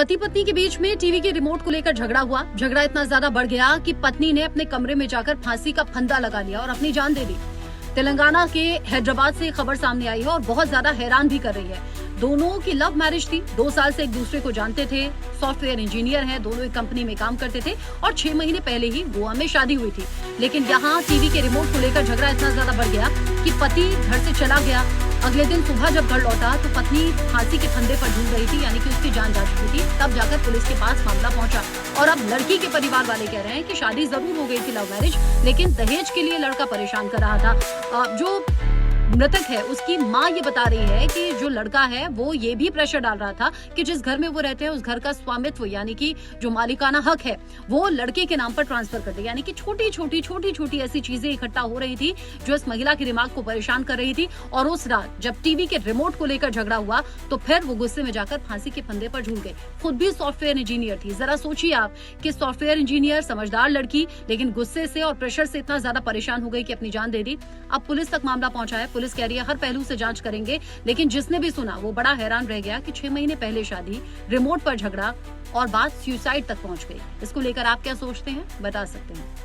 पति पत्नी के बीच में टीवी के रिमोट को लेकर झगड़ा हुआ। झगड़ा इतना ज्यादा बढ़ गया कि पत्नी ने अपने कमरे में जाकर फांसी का फंदा लगा लिया और अपनी जान दे दी। तेलंगाना के हैदराबाद से खबर सामने आई है और बहुत ज्यादा हैरान भी कर रही है। दोनों की लव मैरिज थी, 2 साल से एक दूसरे को जानते थे, सॉफ्टवेयर इंजीनियर हैं, दोनों एक कंपनी में काम करते थे और 6 महीने पहले ही गोवा में शादी हुई थी। लेकिन यहाँ टीवी के रिमोट को लेकर झगड़ा इतना ज्यादा बढ़ गया कि पति घर से चला गया। अगले दिन सुबह जब घर लौटा तो पत्नी फांसी के फंदे पर झूल रही थी, यानी कि उसकी जान जा चुकी थी। तब जाकर पुलिस के पास मामला पहुंचा और अब लड़की के परिवार वाले कह रहे हैं कि शादी जरूर हो गई थी लव मैरिज, लेकिन दहेज के लिए लड़का परेशान कर रहा था। जो मृतक है उसकी माँ ये बता रही है कि जो लड़का है वो ये भी प्रेशर डाल रहा था कि जिस घर में वो रहते हैं उस घर का स्वामित्व यानी कि जो मालिकाना हक है वो लड़के के नाम पर ट्रांसफर कर दे। यानी कि छोटी छोटी ऐसी चीजें इकट्ठा हो रही थी जो इस महिला के दिमाग को परेशान कर रही थी। और उस रात जब टीवी के रिमोट को लेकर झगड़ा हुआ तो फिर वो गुस्से में जाकर फांसी के फंदे पर झूल गए। खुद भी सॉफ्टवेयर इंजीनियर थी। जरा सोचिए आप कि सॉफ्टवेयर इंजीनियर, समझदार लड़की, लेकिन गुस्से से और प्रेशर से इतना ज्यादा परेशान हो गई कि अपनी जान दे दी। अब पुलिस तक मामला पहुंचा है। पुलिस कह रही है हर पहलू से जांच करेंगे, लेकिन जिसने भी सुना वो बड़ा हैरान रह गया कि 6 महीने पहले शादी, रिमोट पर झगड़ा और बात सुसाइड तक पहुंच गई। इसको लेकर आप क्या सोचते हैं, बता सकते हैं।